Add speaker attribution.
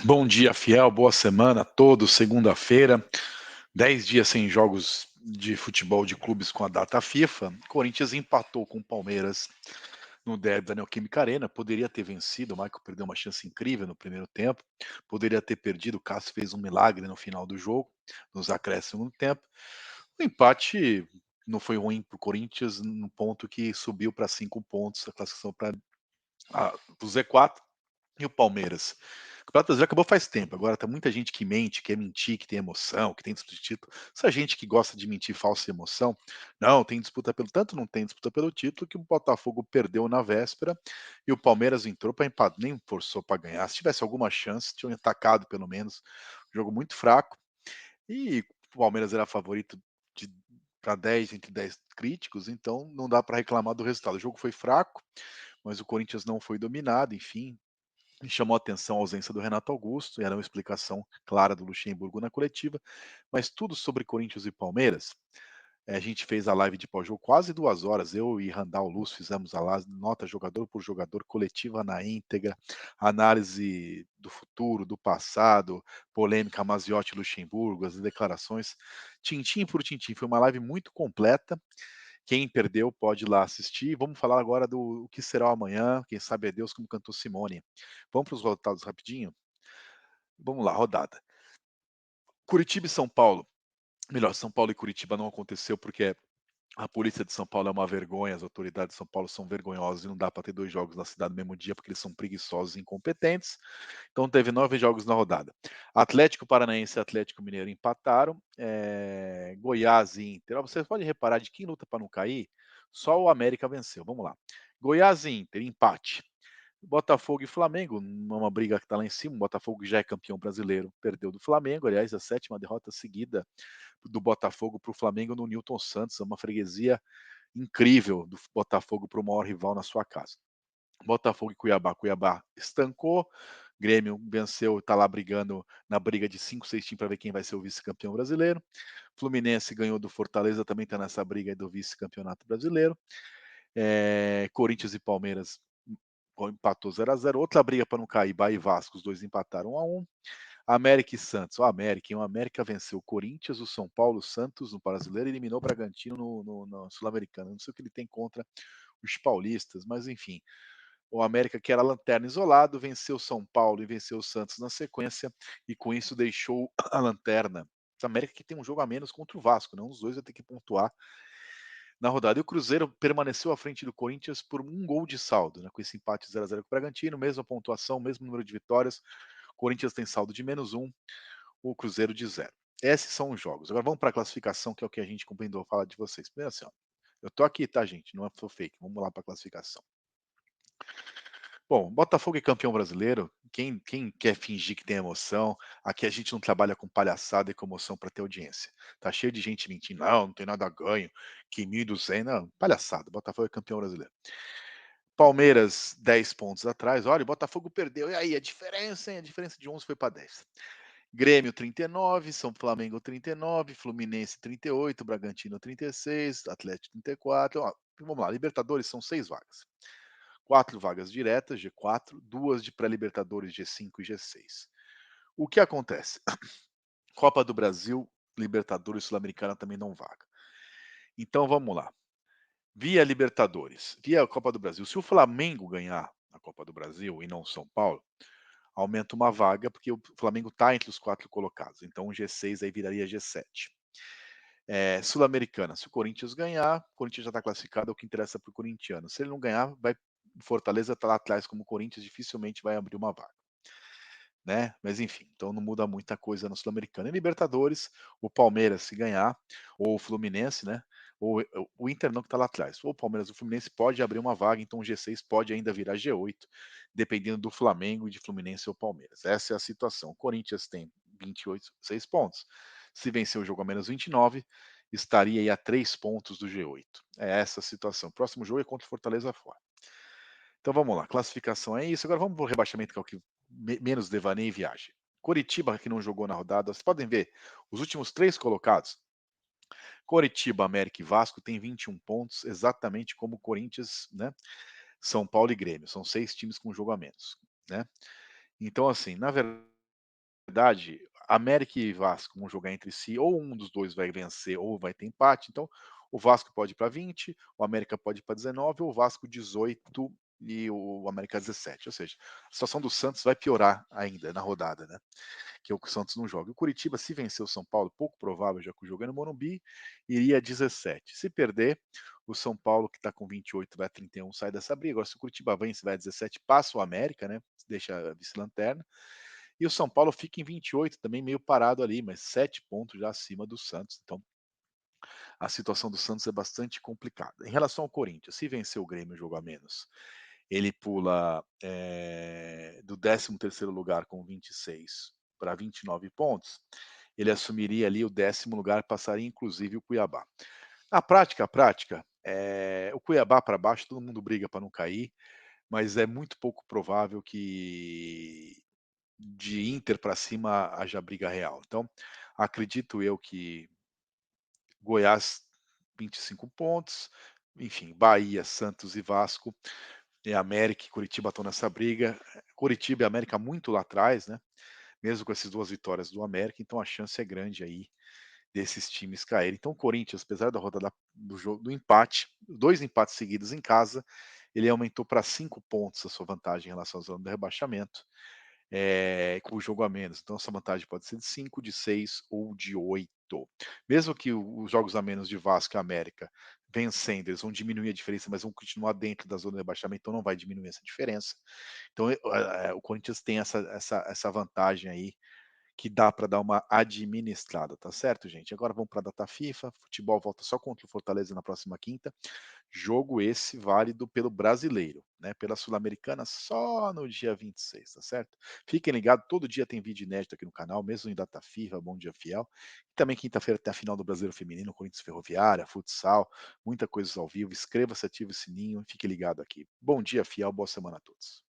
Speaker 1: Bom dia, fiel, boa semana a todos. Segunda-feira, 10 dias sem jogos de futebol de clubes com a data FIFA. Corinthians empatou com o Palmeiras no derby da Neoquímica Arena. Poderia ter vencido, o Michael perdeu uma chance incrível no primeiro tempo. Poderia ter perdido, o Cássio fez um milagre no final do jogo, nos acréscimos do tempo. O empate não foi ruim para o Corinthians no ponto que subiu para 5 pontos, a classificação para o Z4. E o Palmeiras? O Campeonato Brasileiro acabou faz tempo, agora tem muita gente que mente, quer mentir, que tem emoção, que tem disputa de título. Essa gente que gosta de mentir falsa emoção, não, tem disputa pelo tanto não tem disputa pelo título que o Botafogo perdeu na véspera e o Palmeiras entrou para empatar, nem forçou para ganhar. Se tivesse alguma chance, tinham atacado pelo menos. Jogo muito fraco e o Palmeiras era favorito para 10 entre 10 críticos, então não dá para reclamar do resultado. O jogo foi fraco, mas o Corinthians não foi dominado, enfim, me chamou a atenção a ausência do Renato Augusto, e era uma explicação clara do Luxemburgo na coletiva, mas tudo sobre Corinthians e Palmeiras. A gente fez a live de pós-jogo quase 2 horas. Eu e Randall Luz fizemos a live, nota jogador por jogador, coletiva na íntegra, análise do futuro, do passado, polêmica Maziotti e Luxemburgo, as declarações, tintim por tintim. Foi uma live muito completa. Quem perdeu pode ir lá assistir. Vamos falar agora do o que será o amanhã, quem sabe é Deus, como cantou Simone. Vamos para os resultados rapidinho? Vamos lá, rodada. Curitiba e São Paulo. Melhor, São Paulo e Curitiba não aconteceu porque a polícia de São Paulo é uma vergonha, as autoridades de São Paulo são vergonhosas e não dá para ter 2 jogos na cidade no mesmo dia porque eles são preguiçosos e incompetentes. Então teve 9 jogos na rodada. Atlético Paranaense e Atlético Mineiro empataram. Goiás e Inter. Ó, você pode reparar de quem luta para não cair, só o América venceu. Vamos lá. Goiás e Inter, empate. Botafogo e Flamengo, uma briga que está lá em cima. O Botafogo já é campeão brasileiro, perdeu do Flamengo. Aliás, a 7ª derrota seguida do Botafogo para o Flamengo no Newton Santos, é uma freguesia incrível do Botafogo para o maior rival na sua casa. Botafogo e Cuiabá. Cuiabá estancou, Grêmio venceu, está lá brigando na briga de 5, 6 times para ver quem vai ser o vice-campeão brasileiro. Fluminense ganhou do Fortaleza, também está nessa briga do vice-campeonato brasileiro. Corinthians e Palmeiras empatou 0-0. Outra briga para não cair, Bahia e Vasco, os dois empataram 1-1. América e Santos. O América venceu o Corinthians, o São Paulo, o Santos no Brasileiro e eliminou o Bragantino no Sul-Americano. Não sei o que ele tem contra os paulistas, mas enfim. O América, que era lanterna isolado, venceu o São Paulo e venceu o Santos na sequência, e com isso deixou a lanterna. O América que tem um jogo a menos contra o Vasco, né? Um dos dois vai ter que pontuar na rodada. E o Cruzeiro permaneceu à frente do Corinthians por 1 gol de saldo, né? Com esse empate 0-0 com o Bragantino, mesma pontuação, mesmo número de vitórias. O Corinthians tem saldo de -1, o Cruzeiro de 0. Esses são os jogos. Agora vamos para a classificação, que é o que a gente compreendeu falar de vocês. Primeiro assim, ó, eu tô aqui, tá, gente? Não é fake. Vamos lá para a classificação. Bom, Botafogo é campeão brasileiro. Quem quer fingir que tem emoção, aqui a gente não trabalha com palhaçada e com emoção para ter audiência. Tá cheio de gente mentindo, não tem nada a ganho, que 1.200, não, palhaçada. Botafogo é campeão brasileiro. Palmeiras, 10 pontos atrás. Olha, o Botafogo perdeu. E aí, a diferença, hein? A diferença de 11 foi para 10. Grêmio 39, São Flamengo 39, Fluminense 38, Bragantino 36, Atlético 34. Ó, vamos lá, Libertadores são 6 vagas. 4 vagas diretas, G4, 2 de pré-Libertadores, G5 e G6. O que acontece? Copa do Brasil, Libertadores Sul-Americana também não vaga. Então vamos lá. Via Libertadores, via Copa do Brasil. Se o Flamengo ganhar a Copa do Brasil e não São Paulo, aumenta uma vaga, porque o Flamengo está entre os 4 colocados. Então o G6 aí viraria G7. Sul-Americana, se o Corinthians ganhar, o Corinthians já está classificado, é o que interessa para o corintiano. Se ele não ganhar, vai Fortaleza está lá atrás como o Corinthians, dificilmente vai abrir uma vaga. Né? Mas enfim, então não muda muita coisa na Sul-Americana. Em Libertadores, o Palmeiras, se ganhar, ou o Fluminense, né? Ou o Inter não que está lá atrás. Ou o Palmeiras ou o Fluminense pode abrir uma vaga, então o G6 pode ainda virar G8, dependendo do Flamengo e de Fluminense ou Palmeiras. Essa é a situação. O Corinthians tem 28, 6 pontos. Se vencer o jogo a menos 29, estaria aí a 3 pontos do G8. É essa a situação. O próximo jogo é contra o Fortaleza fora. Então vamos lá, classificação é isso. Agora vamos para o rebaixamento, que é o que menos devaneio e viagem. Coritiba, que não jogou na rodada, vocês podem ver, os últimos 3 colocados, Coritiba, América e Vasco, tem 21 pontos, exatamente como Corinthians, né? São Paulo e Grêmio. São 6 times com jogo a menos, né? Então, assim, na verdade, verdade, América e Vasco vão jogar entre si, ou um dos 2 vai vencer ou vai ter empate, então o Vasco pode ir pra 20, o América pode ir pra 19 ou o Vasco 18 e o América 17, ou seja, a situação do Santos vai piorar ainda na rodada, né, que o Santos não joga. O Curitiba, se vencer o São Paulo, pouco provável, já que o jogo é no Morumbi, iria a 17. Se perder, o São Paulo, que está com 28, vai a 31, sai dessa briga. Agora, se o Curitiba vence, vai a 17, passa o América, né? Deixa a vice-lanterna. E o São Paulo fica em 28, também meio parado ali, mas 7 pontos já acima do Santos. Então, a situação do Santos é bastante complicada. Em relação ao Corinthians, se vencer o Grêmio, jogo a menos, ele pula do 13º lugar com 26 para 29 pontos, ele assumiria ali o 10º lugar, passaria inclusive o Cuiabá. Na prática, o Cuiabá para baixo, todo mundo briga para não cair, mas é muito pouco provável que de Inter para cima haja briga real. Então, acredito eu que Goiás 25 pontos, enfim, Bahia, Santos e Vasco, e América e Curitiba estão nessa briga. Curitiba e América muito lá atrás, né, mesmo com essas 2 vitórias do América, então a chance é grande aí desses times caírem. Então o Corinthians, apesar da rodada do jogo do empate, 2 empates seguidos em casa, ele aumentou para 5 pontos a sua vantagem em relação à zona do rebaixamento, com o jogo a menos. Então essa vantagem pode ser de 5, de 6 ou de 8. Mesmo que os jogos a menos de Vasco e América vencendo, eles vão diminuir a diferença, mas vão continuar dentro da zona de rebaixamento, então não vai diminuir essa diferença. Então o Corinthians tem essa vantagem aí que dá para dar uma administrada, tá certo, gente? Agora vamos para a data FIFA, futebol volta só contra o Fortaleza na próxima quinta, jogo esse válido pelo Brasileiro, né, pela Sul-Americana só no dia 26, tá certo? Fiquem ligados, todo dia tem vídeo inédito aqui no canal, mesmo em data FIFA, Bom Dia Fiel. E também quinta-feira tem a final do Brasileiro Feminino, Corinthians Ferroviária, futsal, muita coisa ao vivo. Inscreva-se, ative o sininho, fique ligado aqui. Bom dia, fiel, boa semana a todos.